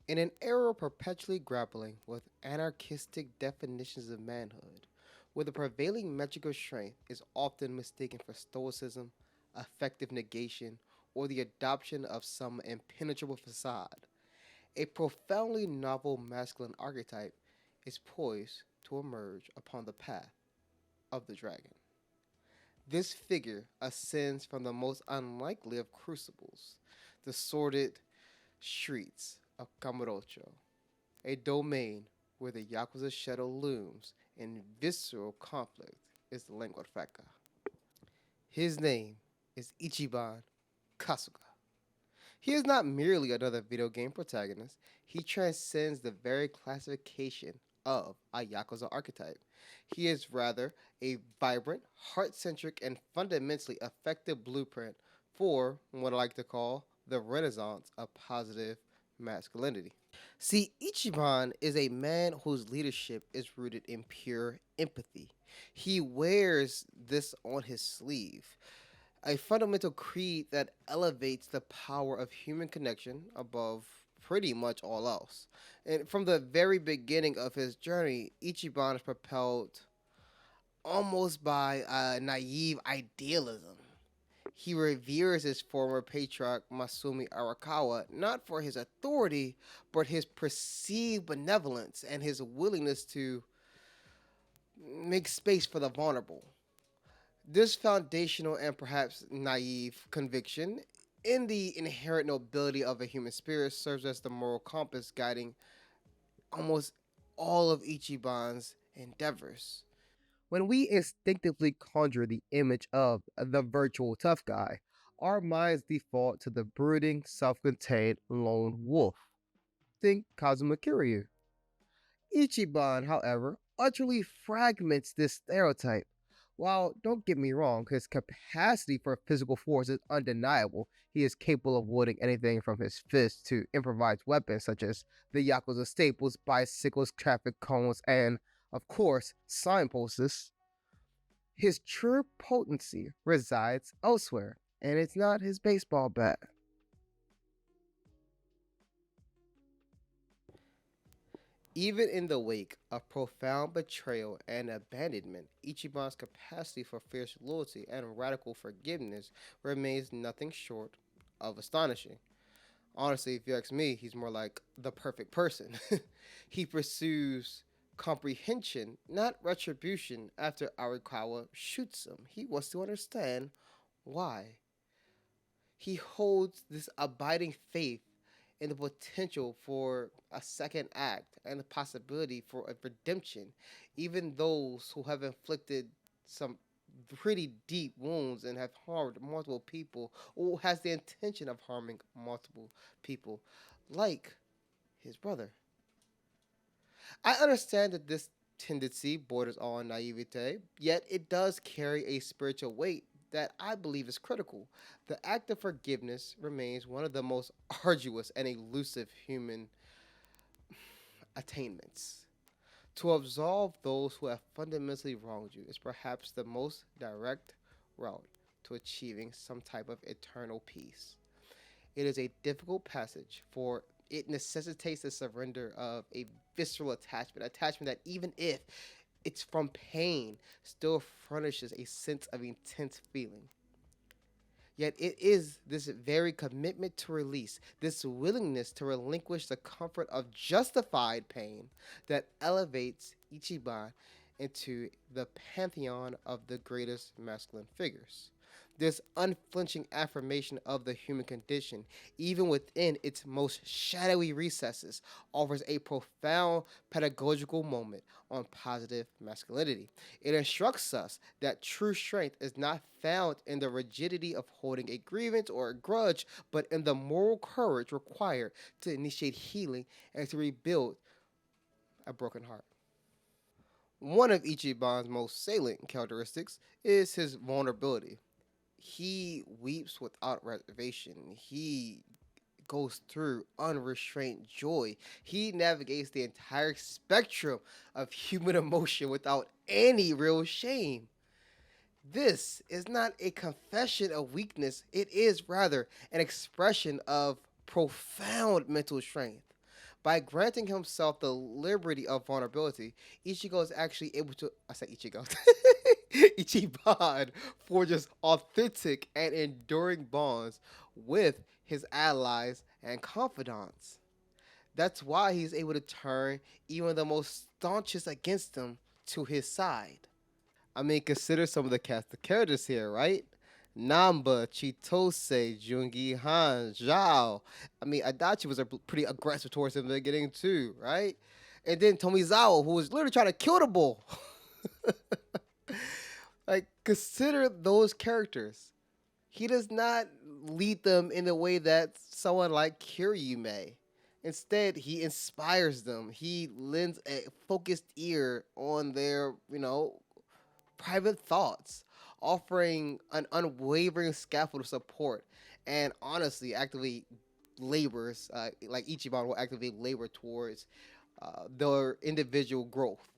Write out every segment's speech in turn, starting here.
In an era perpetually grappling with anarchistic definitions of manhood, where the prevailing metric of strength is often mistaken for stoicism, effective negation, or the adoption of some impenetrable facade, a profoundly novel masculine archetype is poised to emerge upon the path of the dragon. This figure ascends from the most unlikely of crucibles, the sordid streets of Kamurocho, a domain where the Yakuza shadow looms in visceral conflict is the lingua franca. His name is Ichiban Kasuga. He is not merely another video game protagonist, he transcends the very classification of a Yakuza archetype. He is rather a vibrant, heart centric, and fundamentally effective blueprint for what I like to call the renaissance of positive masculinity. See, Ichiban is a man whose leadership is rooted in pure empathy. He wears this on his sleeve, a fundamental creed that elevates the power of human connection above pretty much all else. And from the very beginning of his journey, Ichiban is propelled almost by a naive idealism. He reveres his former patriarch Masumi Arakawa not for his authority, but his perceived benevolence and his willingness to make space for the vulnerable. This foundational and perhaps naive conviction in the inherent nobility of a human spirit serves as the moral compass guiding almost all of Ichiban's endeavors. When we instinctively conjure the image of the virtual tough guy, our minds default to the brooding, self contained lone wolf. Think Kazuma Kiryu. Ichiban, however, utterly fragments this stereotype. While, don't get me wrong, his capacity for physical force is undeniable. He is capable of wielding anything from his fists to improvised weapons such as the Yakuza staples, bicycles, traffic cones, and, of course, signposts. His true potency resides elsewhere, and it's not his baseball bat. Even in the wake of profound betrayal and abandonment, Ichiban's capacity for fierce loyalty and radical forgiveness remains nothing short of astonishing. Honestly, if you ask me, he's more like the perfect person. He pursues comprehension, not retribution, after Arikawa shoots him. He wants to understand why. He holds this abiding faith in the potential for a second act and the possibility for a redemption, even those who have inflicted some pretty deep wounds and have harmed multiple people or has the intention of harming multiple people, like his brother. I understand that this tendency borders on naivete, yet it does carry a spiritual weight that I believe is critical. The act of forgiveness remains one of the most arduous and elusive human attainments. To absolve those who have fundamentally wronged you is perhaps the most direct route to achieving some type of eternal peace. It is a difficult passage, for it necessitates the surrender of a visceral attachment that, even if it's from pain, still furnishes a sense of intense feeling. Yet it is this very commitment to release, this willingness to relinquish the comfort of justified pain, that elevates Ichiban into the pantheon of the greatest masculine figures. This unflinching affirmation of the human condition, even within its most shadowy recesses, offers a profound pedagogical moment on positive masculinity. It instructs us that true strength is not found in the rigidity of holding a grievance or a grudge, but in the moral courage required to initiate healing and to rebuild a broken heart. One of Ichiban's most salient characteristics is his vulnerability. He weeps without reservation. He goes through unrestrained joy. He navigates the entire spectrum of human emotion without any real shame. This is not a confession of weakness, it is rather an expression of profound mental strength. By granting himself the liberty of vulnerability, Ichigo is actually able to. I said Ichigo. Ichiban forges authentic and enduring bonds with his allies and confidants. That's why he's able to turn even the most staunchest against him to his side. I mean, consider some of the cast of characters here, right? Namba, Chitose, Jungi Han, Zhao. I mean, Adachi was pretty aggressive towards him in the beginning too, right? And then Tomizawa, who was literally trying to kill the bull. Like, consider those characters. He does not lead them in the way that someone like Kiryu may. Instead, he inspires them. He lends a focused ear on their, private thoughts, offering an unwavering scaffold of support, and honestly, actively labors, like Ichiban will actively labor towards their individual growth.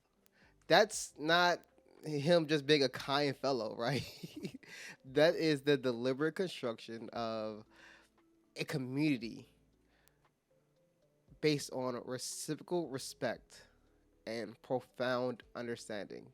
That's not him just being a kind fellow, right? That is the deliberate construction of a community based on reciprocal respect and profound understanding.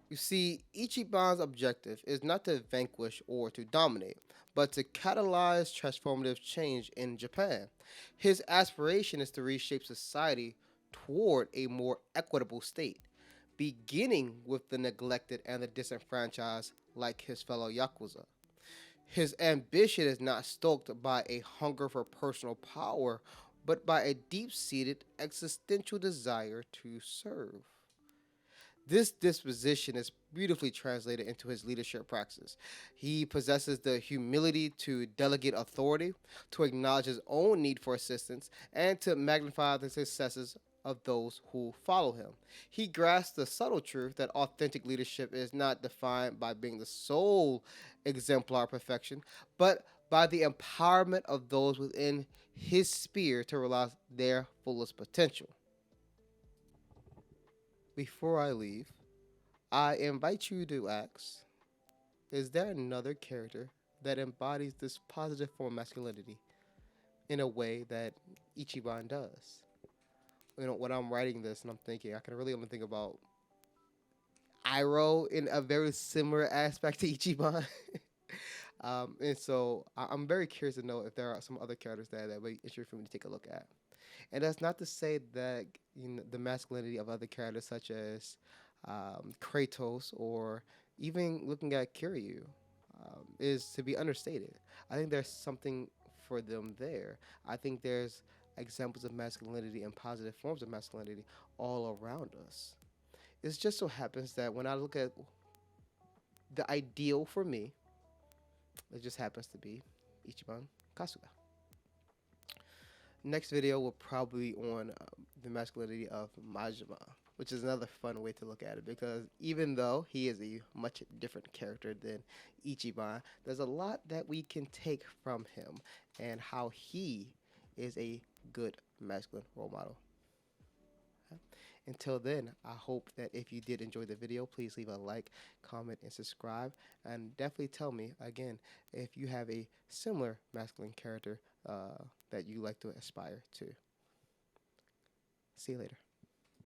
You see, Ichiban's objective is not to vanquish or to dominate, but to catalyze transformative change in Japan. His aspiration is to reshape society toward a more equitable state, beginning with the neglected and the disenfranchised, like his fellow Yakuza. His ambition is not stoked by a hunger for personal power, but by a deep seated existential desire to serve. This disposition is beautifully translated into his leadership practices. He possesses the humility to delegate authority, to acknowledge his own need for assistance, and to magnify the successes of those who follow him. He grasps the subtle truth that authentic leadership is not defined by being the sole exemplar of perfection, but by the empowerment of those within his sphere to realize their fullest potential. Before I leave, I invite you to ask, is there another character that embodies this positive form of masculinity in a way that Ichiban does? When I'm writing this and I'm thinking, I can really only think about Iroh in a very similar aspect to Ichiban. And so I'm very curious to know if there are some other characters that would be interesting for me to take a look at. And that's not to say that the masculinity of other characters such as Kratos or even looking at Kiryu is to be understated. I think there's something for them there. I think there's examples of masculinity and positive forms of masculinity all around us. It just so happens that when I look at the ideal for me, it just happens to be Ichiban Kasuga. Next video will probably be on the masculinity of Majima, which is another fun way to look at it because even though he is a much different character than Ichiban, there's a lot that we can take from him and how he is a good masculine role model. Until then, I hope that if you did enjoy the video, please leave a like, comment, and subscribe. And definitely tell me, again, if you have a similar masculine character that you like to aspire to. See you later.